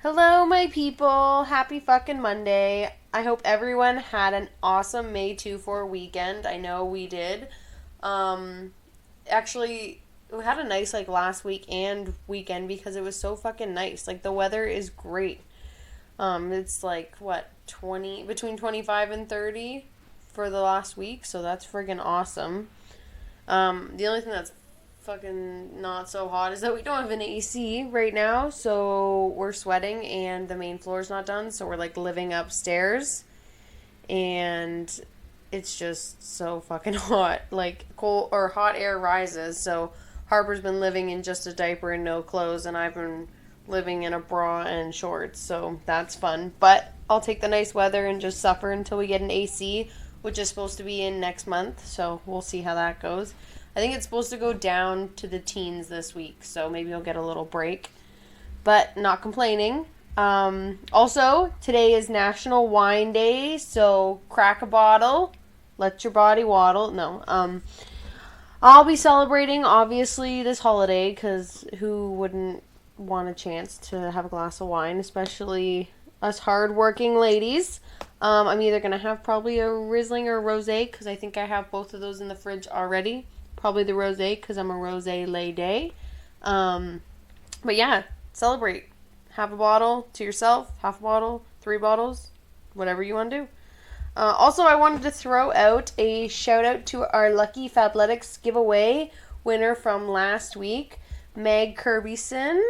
Hello, my people. Happy fucking Monday. I hope everyone had an awesome May 2 4 weekend. I know we did. Um, actually, we had a nice, last week and weekend because it was so fucking nice. Like, the weather is great. It's what, 20, between 25 and 30 for the last week, so that's friggin' awesome. The only thing that's fucking not so hot is that we don't have an AC right now, so we're sweating and the main floor's not done, so we're living upstairs and it's just so fucking hot. Like cold or hot air rises, so Harper's been living in just a diaper and no clothes and I've been living in a bra and shorts, so that's fun. But I'll take the nice weather and just suffer until we get an AC, which is supposed to be in next month, so we'll see how that goes. I think it's supposed to go down to the teens this week, so maybe I'll get a little break. But not complaining. Also, today is National Wine Day, so crack a bottle, let your body waddle. No, I'll be celebrating, obviously, this holiday, because who wouldn't want a chance to have a glass of wine, especially us hardworking ladies. I'm either going to have probably a Riesling or a Rosé, because I think I have both of those in the fridge already. Probably the Rosé, because I'm a Rosé lady. But yeah, celebrate. Half a bottle to yourself, half a bottle, 3 bottles, whatever you want to do. Also, I wanted to throw out a shout out to our Lucky Fabletics giveaway winner from last week, Meg Kirbyson.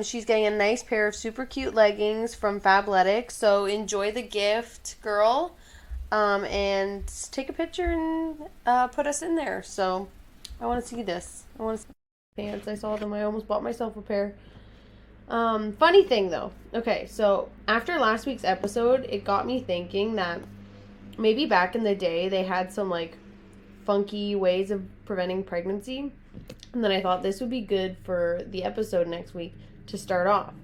She's getting a nice pair of super cute leggings from Fabletics, so enjoy the gift, girl. And take a picture and put us in there. So I want to see this. I want to see pants. I saw them. I almost bought myself a pair. Funny thing though. Okay, so after last week's episode, it got me thinking that maybe back in the day they had some funky ways of preventing pregnancy. And then I thought this would be good for the episode next week to start off.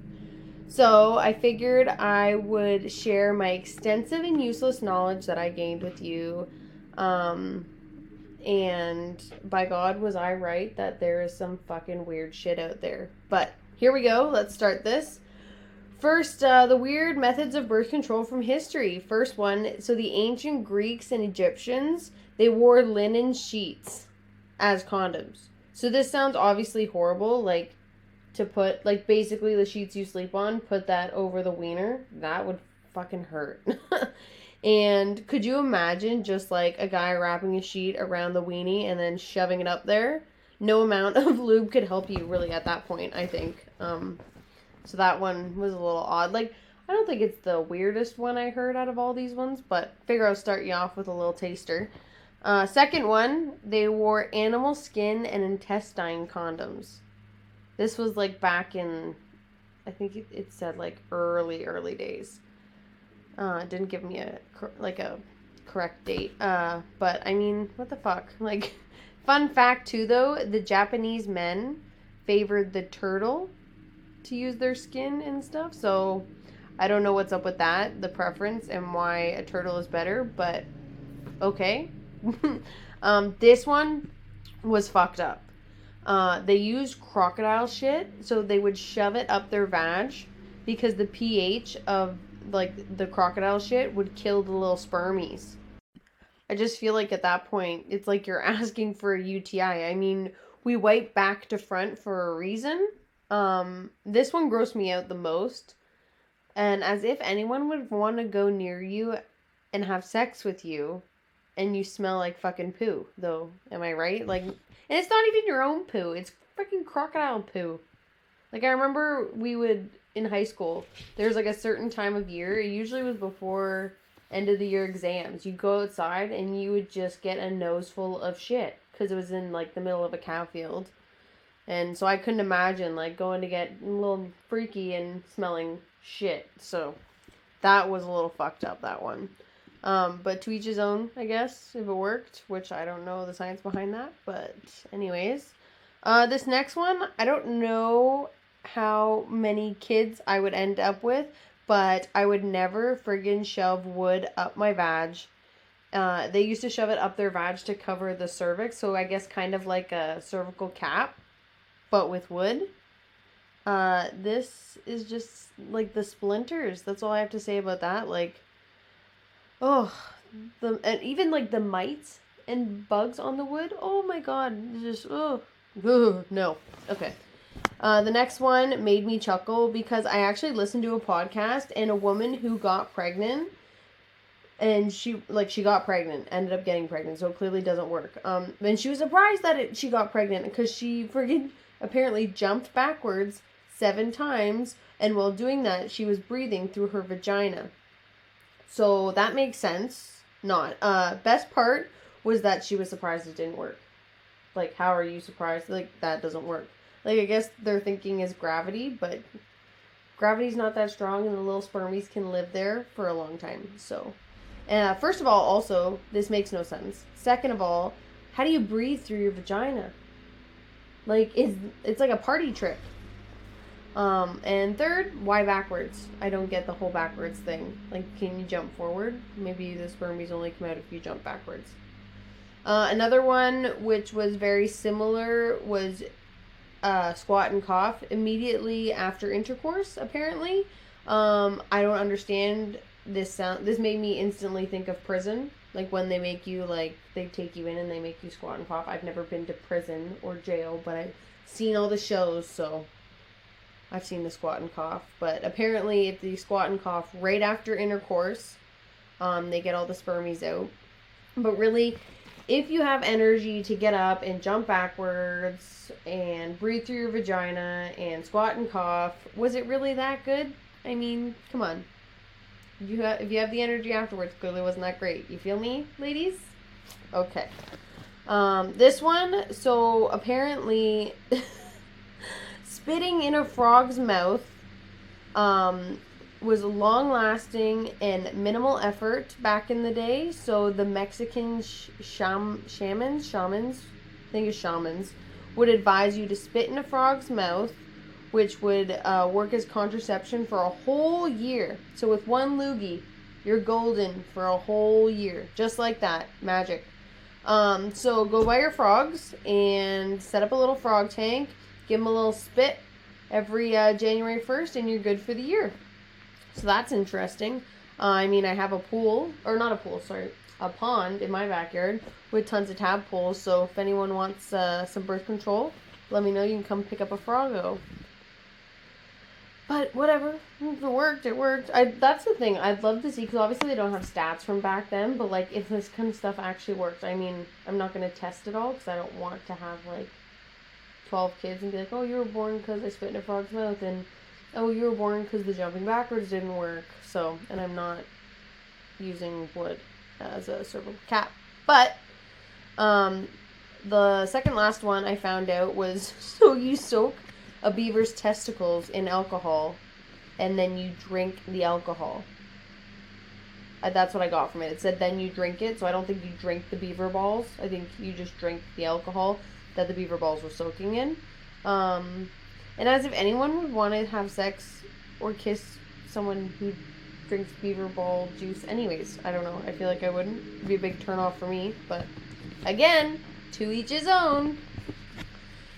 So I figured I would share my extensive and useless knowledge that I gained with you. And by God, was I right that there is some fucking weird shit out there. But here we go. Let's start this. First, the weird methods of birth control from history. First one, so the ancient Greeks and Egyptians, they wore linen sheets as condoms. So this sounds obviously horrible, to put, basically the sheets you sleep on, put that over the wiener. That would fucking hurt. And could you imagine just a guy wrapping a sheet around the weenie and then shoving it up there? No amount of lube could help you really at that point, I think. So that one was a little odd. I don't think it's the weirdest one I heard out of all these ones, but figure I'll start you off with a little taster. Second one, they wore animal skin and intestine condoms. This was back in, I think it said early days. It didn't give me a correct date. But I mean, what the fuck? Fun fact too though, the Japanese men favored the turtle to use their skin and stuff. So I don't know what's up with that, the preference and why a turtle is better, but okay. This one was fucked up. They used crocodile shit, so they would shove it up their vag because the pH of the crocodile shit would kill the little spermies. I just feel at that point it's you're asking for a UTI. I mean, we wipe back to front for a reason. This one grossed me out the most. And as if anyone would want to go near you and have sex with you and you smell like fucking poo, though. Am I right? And it's not even your own poo. It's freaking crocodile poo. I remember we would, in high school, there's a certain time of year, it usually was before end of the year exams. You'd go outside and you would just get a nose full of shit because it was in the middle of a cow field. And so I couldn't imagine going to get a little freaky and smelling shit. So that was a little fucked up, that one. But to each his own, I guess, if it worked, which I don't know the science behind that. But anyways, this next one, I don't know how many kids I would end up with, but I would never friggin' shove wood up my vag. They used to shove it up their vag to cover the cervix, so I guess kind of like a cervical cap, but with wood. This is just like the splinters. That's all I have to say about that. Like, oh, and even like the mites and bugs on the wood. Oh my god, it's just ugh, no. Okay. The next one made me chuckle because I actually listened to a podcast and a woman who got pregnant, and she got pregnant, ended up getting pregnant, so it clearly doesn't work. And she was surprised that she got pregnant because she friggin' apparently jumped backwards 7 times, and while doing that, she was breathing through her vagina. So that makes sense. Not. Best part was that she was surprised it didn't work. Like, how are you surprised? Like, that doesn't work. Like, I guess their thinking is gravity, but gravity's not that strong, and the little spermies can live there for a long time. So, first of all, also, this makes no sense. Second of all, how do you breathe through your vagina? Like, it's like a party trick. And third, why backwards? I don't get the whole backwards thing. Like, can you jump forward? Maybe the spermies only come out if you jump backwards. Another one, which was very similar, was squat and cough immediately after intercourse, apparently. I don't understand this sound. This made me instantly think of prison. Like, when they make you, like, they take you in and they make you squat and cough. I've never been to prison or jail, but I've seen all the shows, so I've seen the squat and cough. But apparently, if they squat and cough right after intercourse, they get all the spermies out. But really, if you have energy to get up and jump backwards and breathe through your vagina and squat and cough, was it really that good? I mean, come on. If you have the energy afterwards, clearly wasn't that great. You feel me, ladies? Okay. This one, so apparently spitting in a frog's mouth was long-lasting and minimal effort back in the day. So the Mexican shamans, I think it's shamans, would advise you to spit in a frog's mouth, which would work as contraception for a whole year. So with one loogie, you're golden for a whole year. Just like that. Magic. So go buy your frogs and set up a little frog tank. Give them a little spit every January 1st, and you're good for the year. So that's interesting. I mean, I have a pond in my backyard with tons of tadpoles. So if anyone wants some birth control, let me know. You can come pick up a froggo. But whatever, if it worked, it worked. That's the thing. I'd love to see, because obviously they don't have stats from back then, but like if this kind of stuff actually works. I mean, I'm not going to test it all because I don't want to have like 12 kids and be like, oh, you were born because I spit in a frog's mouth, and oh, you were born because the jumping backwards didn't work. So, and I'm not using wood as a cervical cap. But the second last one I found out was, so you soak a beaver's testicles in alcohol and then you drink the alcohol. That's what I got from it. It said then you drink it, so I don't think you drink the beaver balls. I think you just drink the alcohol that the beaver balls were soaking in. And as if anyone would want to have sex or kiss someone who drinks beaver ball juice anyways. I don't know. I feel like I wouldn't. It'd be a big turn off for me. But again, to each his own.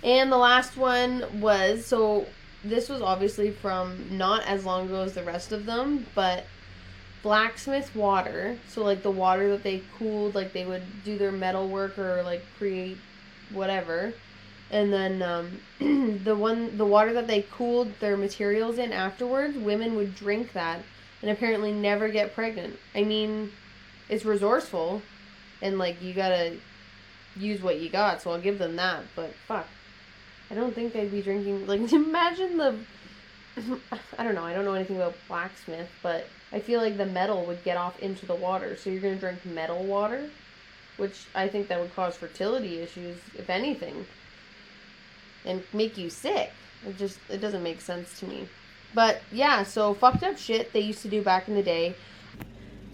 And the last one was, so this was obviously from not as long ago as the rest of them, but blacksmith water. So like the water that they cooled, like they would do their metal work or like create whatever. And then the water that they cooled their materials in afterwards, women would drink that and apparently never get pregnant. I mean, it's resourceful and like you gotta use what you got, so I'll give them that, but fuck. I don't think they'd be drinking, like, imagine I don't know anything about blacksmith, but I feel like the metal would get off into the water, so you're gonna drink metal water, which I think that would cause fertility issues, if anything, and make you sick. It doesn't make sense to me. But, yeah, so fucked up shit they used to do back in the day.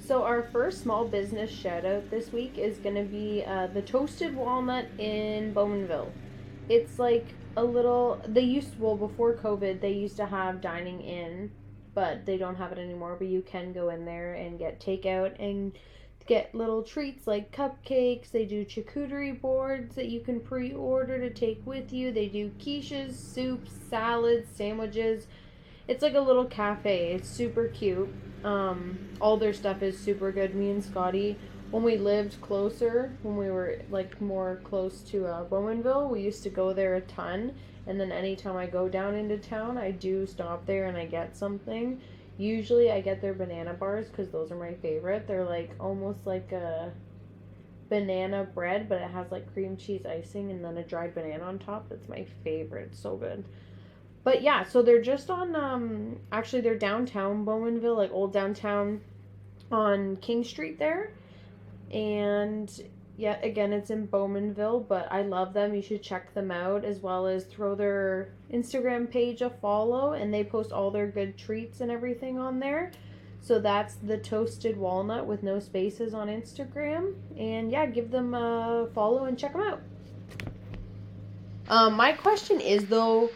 So our first small business shout out this week is gonna be the Toasted Walnut in Bowmanville. It's like a little, before COVID, they used to have dining in, but they don't have it anymore, but you can go in there and get takeout, and get little treats like cupcakes. They do charcuterie boards that you can pre-order to take with you. They do quiches, soups, salads, sandwiches. It's like a little cafe. It's super cute. All their stuff is super good. Me and Scotty, when we lived closer, when we were like more close to Bowmanville, we used to go there a ton. And then anytime I go down into town, I do stop there and I get something. Usually I get their banana bars because those are my favorite. They're like almost like a banana bread, but it has like cream cheese icing and then a dried banana on top. That's my favorite. So good. But yeah, so they're just on actually they're downtown Bowmanville, like old downtown on King Street there. And yeah, again, it's in Bowmanville, but I love them. You should check them out, as well as throw their Instagram page a follow, and they post all their good treats and everything on there. So that's the Toasted Walnut with no spaces on Instagram. And yeah, give them a follow and check them out. My question is, though,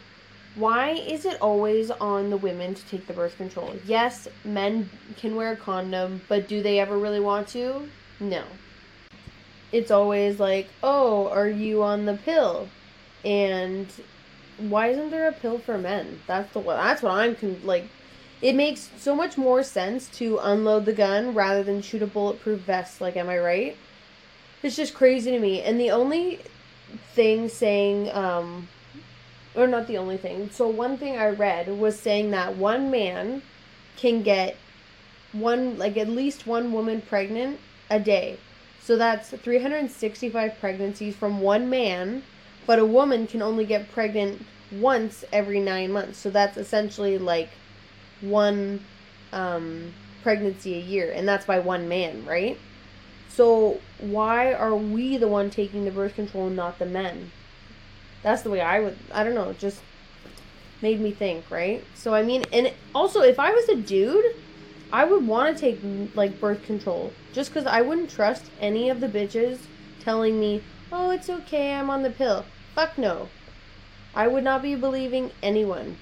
why is it always on the women to take the birth control? Yes, men can wear a condom, but do they ever really want to? No. It's always like, oh, are you on the pill? And why isn't there a pill for men? That's what I'm like. It makes so much more sense to unload the gun rather than shoot a bulletproof vest. Like, am I right? It's just crazy to me. And the only thing saying, or not the only thing. So one thing I read was saying that one man can get at least one woman pregnant a day. So that's 365 pregnancies from one man, but a woman can only get pregnant once every 9 months. So that's essentially like one pregnancy a year, and that's by one man, right? So why are we the one taking the birth control and not the men? That's the way I don't know, it just made me think, right? So I mean, and also if I was a dude, I would want to take like birth control, just because I wouldn't trust any of the bitches telling me, oh, it's okay, I'm on the pill. Fuck no. I would not be believing anyone.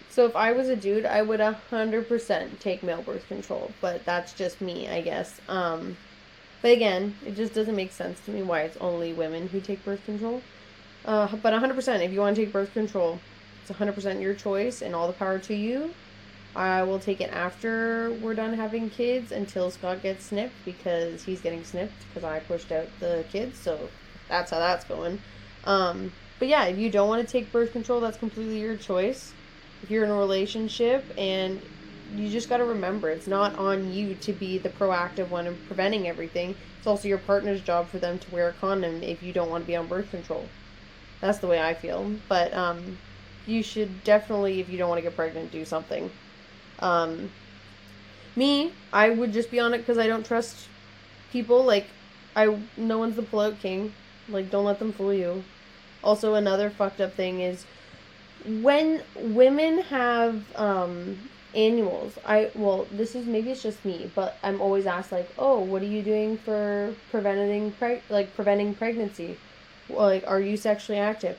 So if I was a dude, I would 100% take male birth control, but that's just me, I guess. But again, it just doesn't make sense to me why it's only women who take birth control. But 100%, if you want to take birth control, it's 100% your choice and all the power to you. I will take it after we're done having kids until Scott gets snipped, because he's getting snipped because I pushed out the kids. So that's how that's going. But yeah, if you don't want to take birth control, that's completely your choice. If you're in a relationship, and you just got to remember, it's not on you to be the proactive one in preventing everything. It's also your partner's job for them to wear a condom if you don't want to be on birth control. That's the way I feel. But you should definitely, if you don't want to get pregnant, do something. Me, I would just be on it because I don't trust people. Like, no one's the pullout king. Like, don't let them fool you. Also, another fucked up thing is when women have annuals. This is, maybe it's just me, but I'm always asked, like, oh, what are you doing for preventing pregnancy? Like, are you sexually active?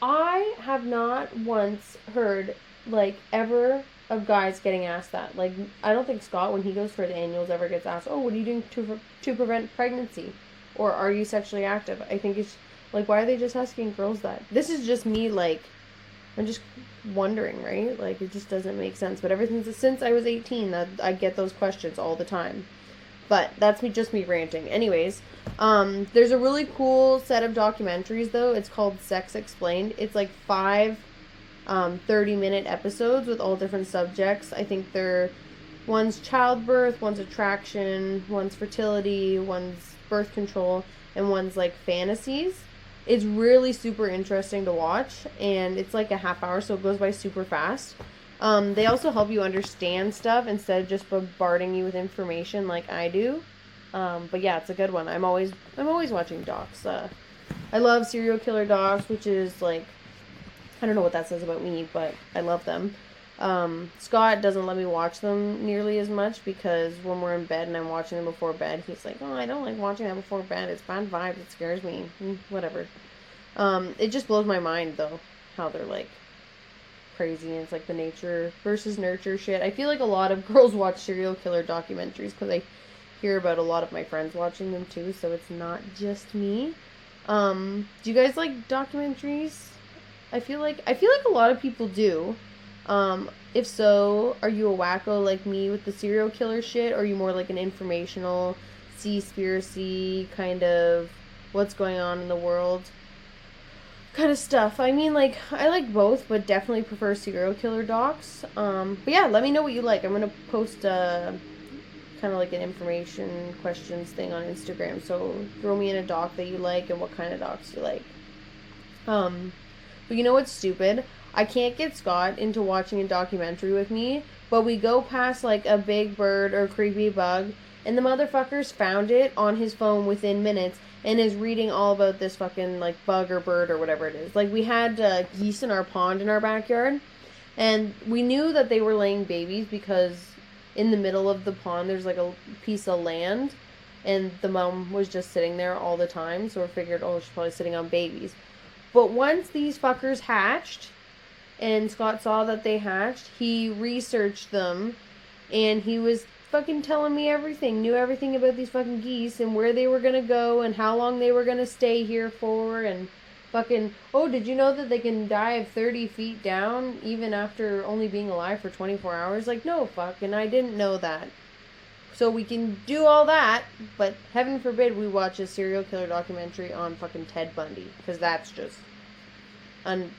I have not once heard, like, ever of guys getting asked that. Like, I don't think Scott, when he goes for the annuals, ever gets asked, oh, what are you doing to prevent pregnancy? Or are you sexually active? I think it's, like, why are they just asking girls that? This is just me, like, I'm just wondering, right? Like, it just doesn't make sense. But ever since I was 18, that I get those questions all the time. But that's just me ranting. Anyways, there's a really cool set of documentaries, though. It's called Sex Explained. It's like 5 30-minute episodes with all different subjects. I think one's childbirth, one's attraction, one's fertility, one's birth control, and one's like fantasies. It's really super interesting to watch, and it's like a half hour, so it goes by super fast. They also help you understand stuff instead of just bombarding you with information like I do. But yeah, it's a good one. I'm always watching docs. I love serial killer docs, which is like, I don't know what that says about me, but I love them. Scott doesn't let me watch them nearly as much, because when we're in bed and I'm watching them before bed, he's like, oh, I don't like watching that before bed. It's bad vibes. It scares me. Whatever. It just blows my mind, though, how they're like crazy, and it's like the nature versus nurture shit. I feel like a lot of girls watch serial killer documentaries because I hear about a lot of my friends watching them too, so it's not just me. Do you guys like documentaries? I feel like a lot of people do. If so, are you a wacko like me with the serial killer shit, or are you more like an informational, seaspiracy kind of what's going on in the world kind of stuff? I mean, like, I like both, but definitely prefer serial killer docs. But yeah, let me know what you like. I'm gonna post kind of like an information questions thing on Instagram. So throw me in a doc that you like and what kind of docs you like. But you know what's stupid? I can't get Scott into watching a documentary with me, but we go past like a big bird or creepy bug, and the motherfucker's found it on his phone within minutes and is reading all about this fucking like bug or bird or whatever it is. Like we had geese in our pond in our backyard, and we knew that they were laying babies because in the middle of the pond there's like a piece of land, and the mom was just sitting there all the time, so we figured, oh, she's probably sitting on babies. But once these fuckers hatched, and Scott saw that they hatched, he researched them, and he was fucking telling me everything, knew everything about these fucking geese, and where they were gonna go, and how long they were gonna stay here for, and fucking, oh, did you know that they can dive 30 feet down, even after only being alive for 24 hours? Like, no, fucking, I didn't know that. So we can do all that, but heaven forbid we watch a serial killer documentary on fucking Ted Bundy, because that's just... you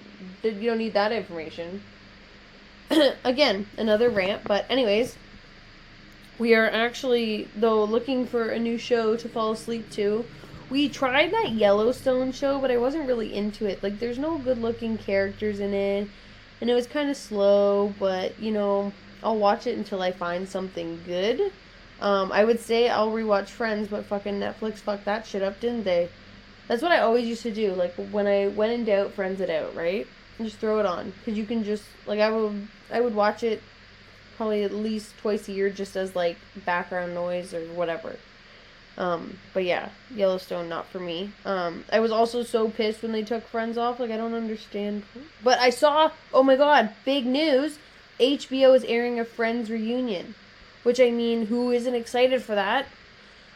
don't need that information. Again, another rant, but anyways, we are actually, though, looking for a new show to fall asleep to. We tried that Yellowstone show, but I wasn't really into it. Like, there's no good-looking characters in it, and it was kind of slow, but, you know, I'll watch it until I find something good. I would say I'll rewatch Friends, but fucking Netflix fucked that shit up, didn't they? That's what I always used to do. Like, when in doubt, Friends it out, right? And just throw it on. Because you can just, like, I would watch it probably at least twice a year just as, like, background noise or whatever. But yeah, Yellowstone, not for me. I was also so pissed when they took Friends off. Like, I don't understand. But I saw, oh my god, big news. HBO is airing a Friends reunion. Which, I mean, who isn't excited for that?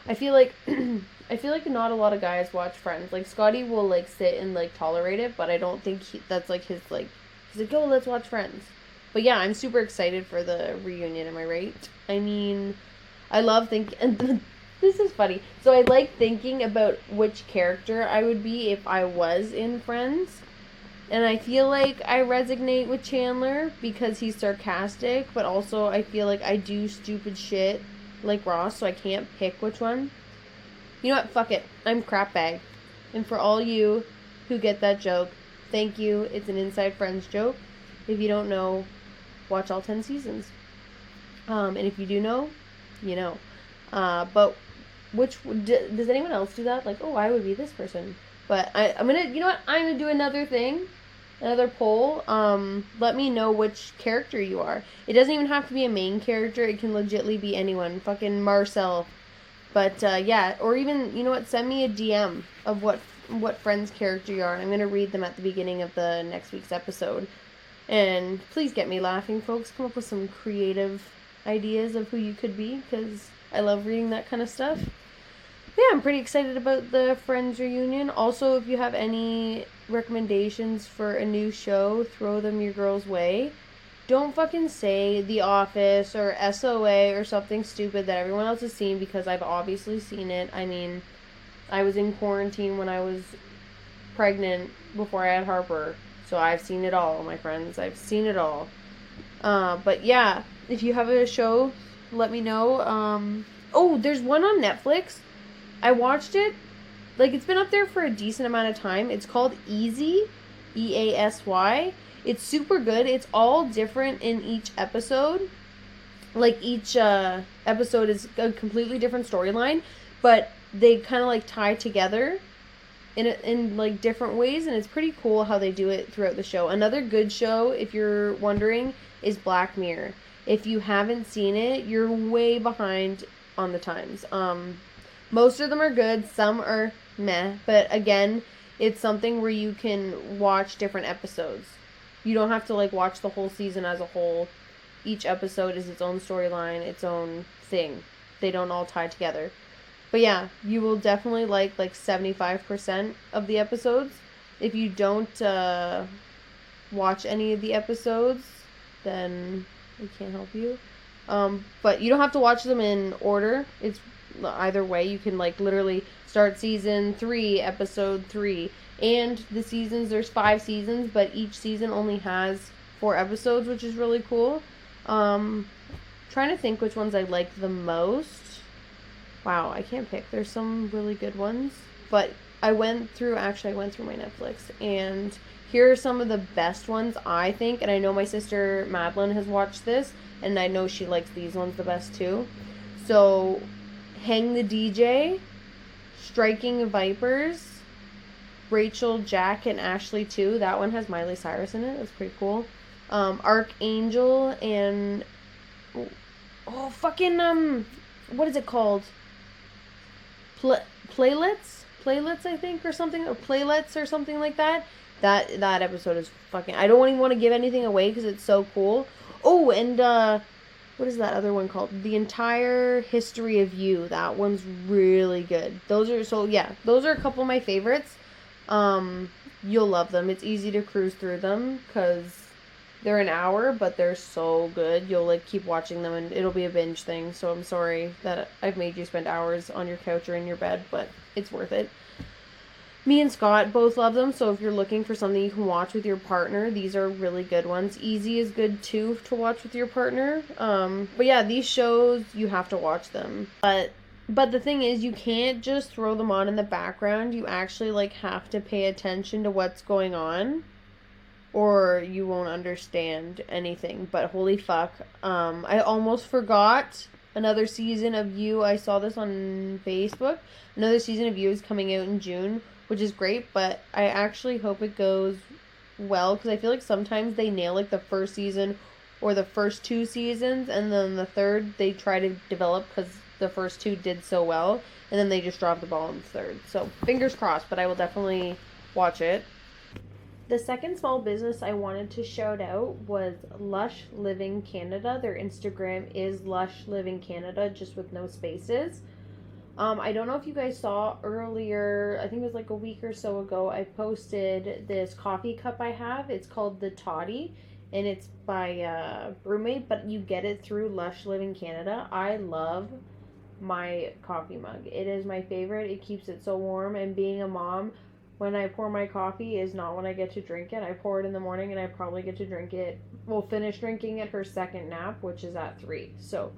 I feel like not a lot of guys watch Friends. Like, Scotty will, like, sit and, like, tolerate it, but I don't think that's, like, his, like... He's like, oh, let's watch Friends. But, yeah, I'm super excited for the reunion, am I right? I mean, I love thinking... This is funny. So, I like thinking about which character I would be if I was in Friends. And I feel like I resonate with Chandler because he's sarcastic, but also I feel like I do stupid shit like Ross, so I can't pick which one. You know what? Fuck it. I'm crapbag. And for all you who get that joke, thank you. It's an Inside Friends joke. If you don't know, watch all 10 seasons. And if you do know, you know. But does anyone else do that? Like, oh, I would be this person. But I'm gonna, you know what? I'm gonna do another thing. Another poll. Let me know which character you are. It doesn't even have to be a main character. It can legitly be anyone. Fucking Marcel. But, yeah. Or even, you know what? Send me a DM of what Friends character you are. I'm going to read them at the beginning of the next week's episode. And please get me laughing, folks. Come up with some creative ideas of who you could be. Because I love reading that kind of stuff. Yeah, I'm pretty excited about the Friends reunion. Also, if you have any recommendations for a new show, throw them your girl's way. Don't fucking say The Office or SOA or something stupid that everyone else has seen, because I've obviously seen it. I mean, I was in quarantine when I was pregnant before I had Harper. So I've seen it all, my friends. I've seen it all. But yeah, if you have a show, let me know. Oh, there's one on Netflix. I watched it. Like, it's been up there for a decent amount of time. It's called Easy. EASY. It's super good. It's all different in each episode. Like, each episode is a completely different storyline, but they kind of, like, tie together in like, different ways, and it's pretty cool how they do it throughout the show. Another good show, if you're wondering, is Black Mirror. If you haven't seen it, you're way behind on the times. Most of them are good, some are meh, but again, it's something where you can watch different episodes. You don't have to, like, watch the whole season as a whole. Each episode is its own storyline, its own thing. they don't all tie together. But yeah, you will definitely like 75% of the episodes. If you don't watch any of the episodes, then we can't help you. But you don't have to watch them in order. It's either way. You can like literally start season 3, episode 3. And the seasons, there's 5 seasons, but each season only has 4 episodes, which is really cool. Trying to think which ones I like the most. Wow, I can't pick. There's some really good ones. But I went through my Netflix, and here are some of the best ones, I think. And I know my sister Madeline has watched this, and I know she likes these ones the best too. So, Hang the DJ, Striking Vipers, Rachel, Jack, and Ashley too. That one has Miley Cyrus in it. That's pretty cool. Archangel and what is it called? Playlets, I think, or something, or Playlets or something like that. That episode is fucking. I don't even want to give anything away because it's so cool. Oh, and what is that other one called? The Entire History of You. That one's really good. Those are a couple of my favorites. You'll love them. It's easy to cruise through them because they're an hour, but they're so good. You'll like keep watching them, and it'll be a binge thing. So I'm sorry that I've made you spend hours on your couch or in your bed, but it's worth it. Me and Scott both love them, so if you're looking for something you can watch with your partner, these are really good ones. Easy is good too to watch with your partner. But yeah, these shows, you have to watch them. But the thing is, you can't just throw them on in the background. You actually like have to pay attention to what's going on, or you won't understand anything. But holy fuck, I almost forgot another season of You. I saw this on Facebook. Another season of You is coming out in June, which is great, but I actually hope it goes well, because I feel like sometimes they nail like the first season or the first 2 seasons, and then the third they try to develop because the first 2 did so well, and then they just drop the ball in the third. So fingers crossed, but I will definitely watch it. The second small business I wanted to shout out was Lush Living Canada. Their Instagram is Lush Living Canada, just with no spaces. I don't know if you guys saw earlier, I think it was like a week or so ago, I posted this coffee cup I have. It's called the Toddy, and it's by Brewmate, but you get it through Lush Living Canada. I love my coffee mug. It is my favorite. It keeps it so warm, and being a mom, when I pour my coffee is not when I get to drink it. I pour it in the morning, and I probably get to finish drinking it her second nap, which is at 3. So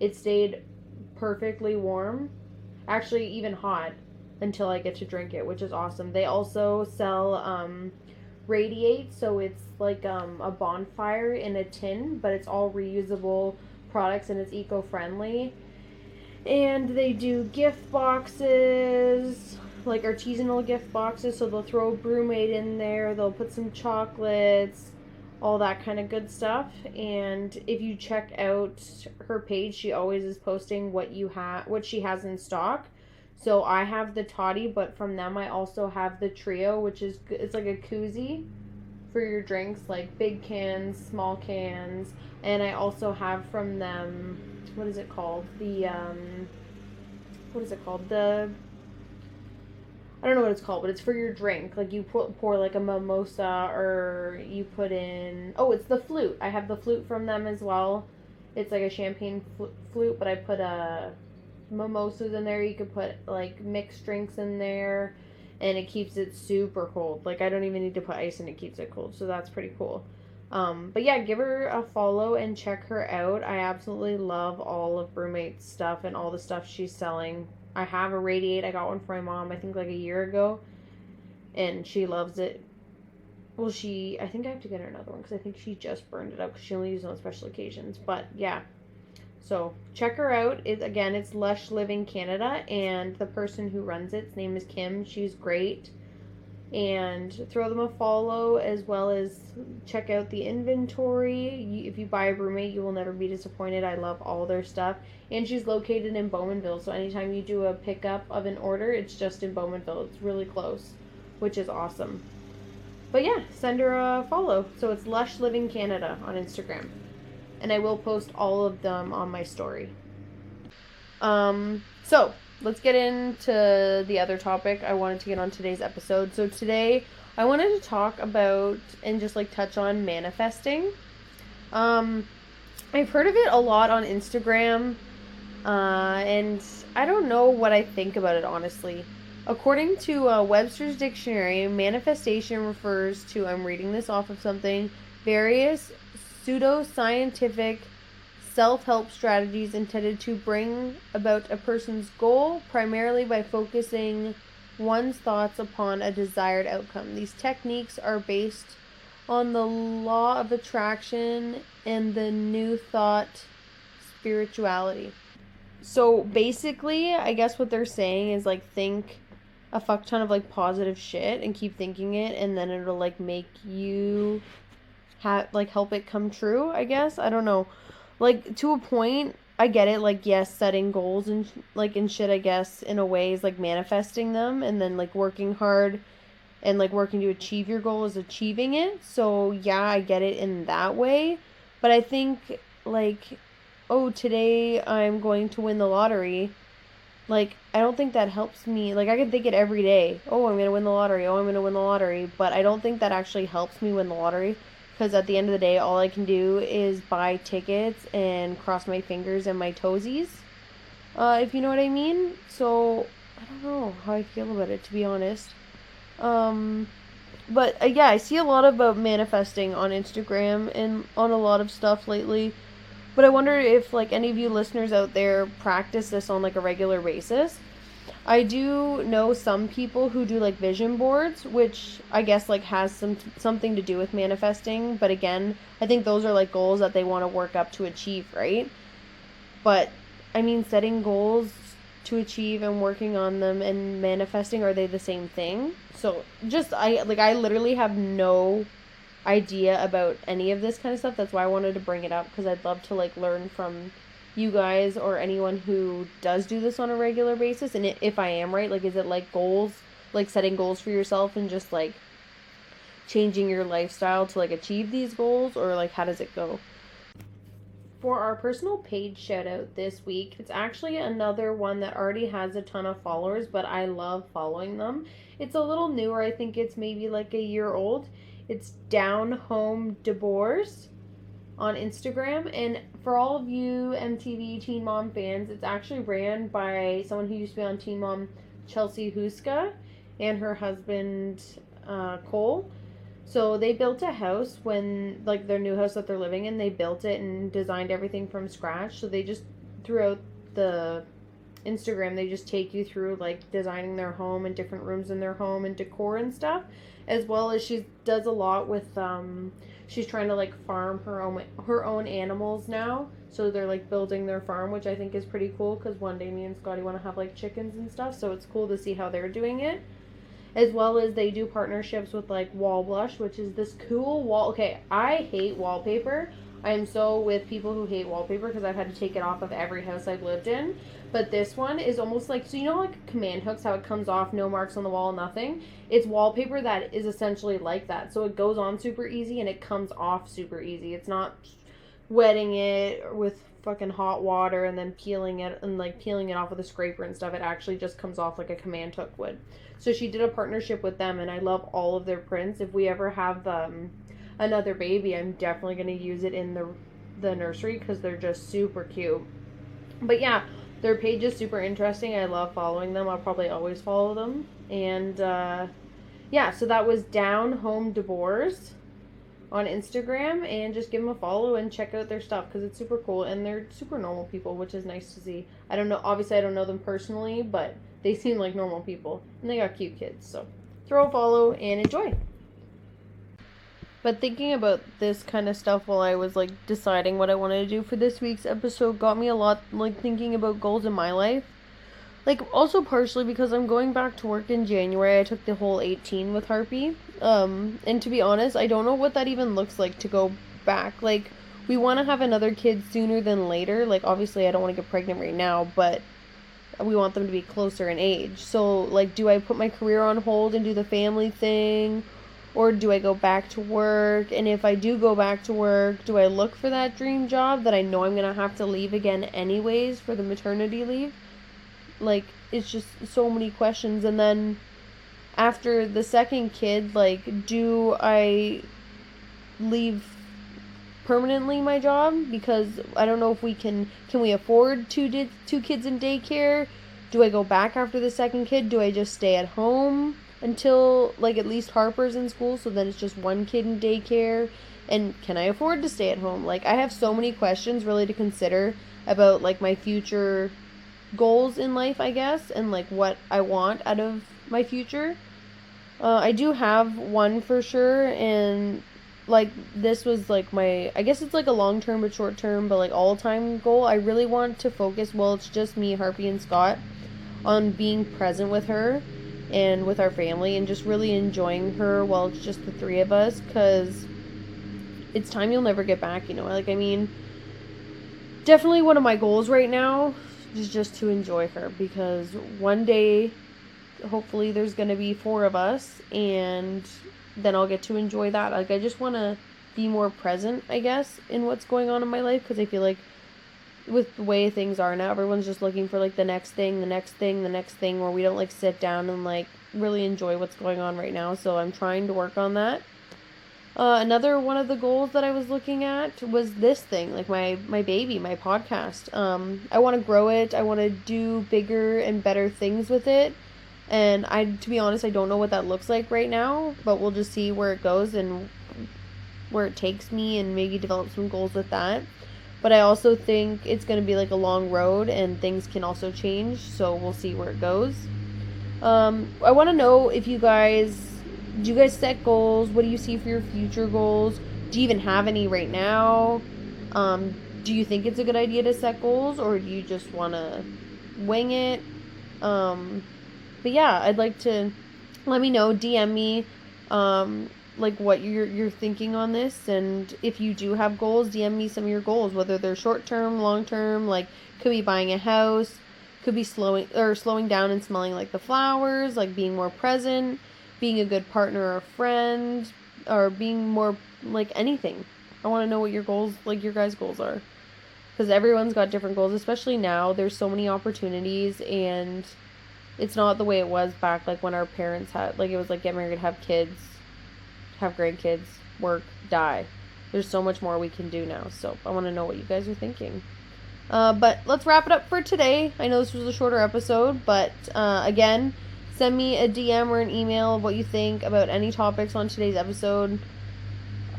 it stayed perfectly warm. Actually, even hot until I get to drink it, which is awesome. They also sell Radiate, so it's like a bonfire in a tin, but it's all reusable products and it's eco-friendly. And they do gift boxes, like artisanal gift boxes, so they'll throw Brewmate in there, they'll put some chocolates, all that kind of good stuff. And if you check out her page, she always is posting what she has in stock. So I have the Toddy, but from them I also have the Trio, which is, it's like a koozie for your drinks, like big cans, small cans. And I also have from them, what is it called? I don't know what it's called, but it's for your drink. Like you pour like a mimosa, or you put in, it's the flute. I have the flute from them as well. It's like a champagne flute, but I put mimosas in there. You could put like mixed drinks in there, and it keeps it super cold. Like I don't even need to put ice, and it keeps it cold. So that's pretty cool. But yeah, give her a follow and check her out. I absolutely love all of Brewmate's stuff and all the stuff she's selling. I have a Radiate. I got one for my mom, I think like a year ago, and she loves it. Well, I think I have to get her another one because I think she just burned it up because she only uses it on special occasions. But yeah, so check her out. It's Lush Living Canada, and the person who runs its name is Kim. She's great. And throw them a follow, as well as check out the inventory. If you buy a Brewmate, you will never be disappointed. I love all their stuff. And she's located in Bowmanville, so anytime you do a pickup of an order, it's just in Bowmanville. It's really close, which is awesome. But yeah, send her a follow. So it's Lush Living Canada on Instagram. And I will post all of them on my story. So let's get into the other topic I wanted to get on today's episode. So today I wanted to talk about and just like touch on manifesting. Um, I've heard of it a lot on Instagram, and I don't know what I think about it honestly. According to Webster's Dictionary, manifestation refers to, I'm reading this off of something, various pseudoscientific self-help strategies intended to bring about a person's goal primarily by focusing one's thoughts upon a desired outcome. These techniques are based on the law of attraction and the new thought spirituality. So basically, I guess what they're saying is like think a fuck ton of like positive shit and keep thinking it, and then it'll like make you like help it come true, I guess. I don't know. Like to a point, I get it. Like yes, setting goals and like and shit, I guess, in a way is like manifesting them, and then like working hard and like working to achieve your goal is achieving it. So yeah, I get it in that way. But I think like, oh, today I'm going to win the lottery. Like, I don't think that helps me. Like, I can think it every day. Oh, I'm going to win the lottery. Oh, I'm going to win the lottery. But I don't think that actually helps me win the lottery. Because at the end of the day, all I can do is buy tickets and cross my fingers and my toesies. If you know what I mean. So, I don't know how I feel about it, to be honest. But yeah, I see a lot about manifesting on Instagram and on a lot of stuff lately. But I wonder if like any of you listeners out there practice this on like a regular basis. I do know some people who do like vision boards, which I guess like has something to do with manifesting, but again, I think those are like goals that they want to work up to achieve, right? But I mean, setting goals to achieve and working on them and manifesting, are they the same thing? So just I literally have no idea about any of this kind of stuff. That's why I wanted to bring it up, because I'd love to like learn from you guys or anyone who does do this on a regular basis. And if I am right, like is it like goals, like setting goals for yourself and just like changing your lifestyle to like achieve these goals, or like how does it go? For our personal page shout out this week, it's actually another one that already has a ton of followers, but I love following them. It's a little newer. I think it's maybe like a year old. It's Down Home Divorce on Instagram. And for all of you MTV Teen Mom fans, it's actually ran by someone who used to be on Teen Mom, Chelsea Huska, and her husband, Cole. So they built a house when, like, their new house that they're living in, they built it and designed everything from scratch. So they just, throughout the Instagram, they just take you through, like, designing their home and different rooms in their home and decor and stuff. As well as she does a lot with, she's trying to, like, farm her own animals now. So they're, like, building their farm, which I think is pretty cool, because one day me and Scotty want to have, like, chickens and stuff. So it's cool to see how they're doing it. As well as they do partnerships with like Wall Blush, which is this cool wall. Okay, I hate wallpaper. I am so with people who hate wallpaper because I've had to take it off of every house I've lived in. But this one is almost like, so you know like command hooks, how it comes off, no marks on the wall, nothing? It's wallpaper that is essentially like that. So it goes on super easy and it comes off super easy. It's not wetting it with fucking hot water and then peeling it and like peeling it off with a scraper and stuff. It actually just comes off like a command hook would. So she did a partnership with them, and I love all of their prints. If we ever have another baby, I'm definitely going to use it in the nursery because they're just super cute. But yeah, their page is super interesting. I love following them. I'll probably always follow them. And yeah, so that was Down Home Divorce on Instagram, and just give them a follow and check out their stuff because it's super cool, and they're super normal people, which is nice to see. I don't know, obviously I don't know them personally, but they seem like normal people, and they got cute kids, so throw a follow and enjoy. But thinking about this kind of stuff while I was like deciding what I wanted to do for this week's episode got me a lot like thinking about goals in my life. Like, also partially because I'm going back to work in January. I took the whole 18 with Harpy. And to be honest, I don't know what that even looks like to go back. Like, we want to have another kid sooner than later. Like, obviously, I don't want to get pregnant right now, but we want them to be closer in age. So, like, do I put my career on hold and do the family thing? Or do I go back to work? And if I do go back to work, do I look for that dream job that I know I'm going to have to leave again anyways for the maternity leave? Like, it's just so many questions. And then after the second kid, like, do I leave permanently my job? Because I don't know if can we afford two kids in daycare? Do I go back after the second kid? Do I just stay at home until, like, at least Harper's in school, so then it's just one kid in daycare? And can I afford to stay at home? Like, I have so many questions really to consider about, like, my future goals in life, I guess, and, like, what I want out of my future. I do have one for sure, and, like, this was, like, I guess it's, like, a long-term but short-term, but, like, all-time goal. I really want to focus, well, it's just me, Harpy, and Scott, on being present with her and with our family and just really enjoying her while it's just the three of us, because it's time you'll never get back, you know. Like, I mean, definitely one of my goals right now is just to enjoy her, because one day, hopefully, there's going to be four of us, and then I'll get to enjoy that. Like, I just want to be more present, I guess, in what's going on in my life, because I feel like with the way things are now, everyone's just looking for, like, the next thing, where we don't, like, sit down and, like, really enjoy what's going on right now. So I'm trying to work on that. Another one of the goals that I was looking at was this thing, like my baby, my podcast. I want to grow it. I want to do bigger and better things with it. And to be honest, I don't know what that looks like right now, but we'll just see where it goes and where it takes me, and maybe develop some goals with that. But I also think it's going to be, like, a long road, and things can also change, so we'll see where it goes. I want to know if do you guys set goals? What do you see for your future goals? Do you even have any right now? Do you think it's a good idea to set goals, or do you just want to wing it? But yeah, I'd like to, let me know, DM me, like, what you're thinking on this, and if you do have goals, DM me some of your goals, whether they're short term, long term. Like, could be buying a house, could be slowing down and smelling, like, the flowers, like, being more present, being a good partner or friend, or being more, like, anything. I want to know what your goals, like, your guys' goals are, because everyone's got different goals, especially now. There's so many opportunities, and it's not the way it was back, like, when our parents had, like, it was like, get married, have kids, have grandkids, work, die. There's so much more we can do now, so I want to know what you guys are thinking. But let's wrap it up for today. I know this was a shorter episode, but again, send me a DM or an email of what you think about any topics on today's episode.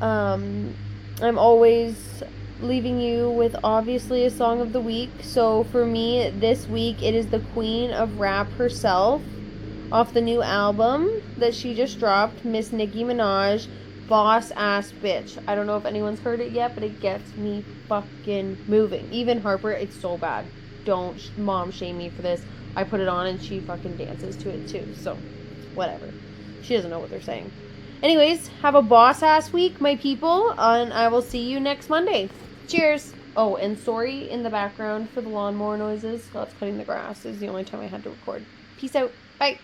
I'm always leaving you with, obviously, a song of the week. So for me, this week, it is the Queen of Rap herself, off the new album that she just dropped, Miss Nicki Minaj, Boss Ass Bitch. I don't know if anyone's heard it yet, but it gets me fucking moving. Even Harper, it's so bad. Don't mom shame me for this. I put it on and she fucking dances to it too, so whatever. She doesn't know what they're saying. Anyways, have a boss ass week, my people, and I will see you next Monday. Cheers! Oh, and sorry in the background for the lawnmower noises. That's cutting the grass. Is the only time I had to record. Peace out. Bye.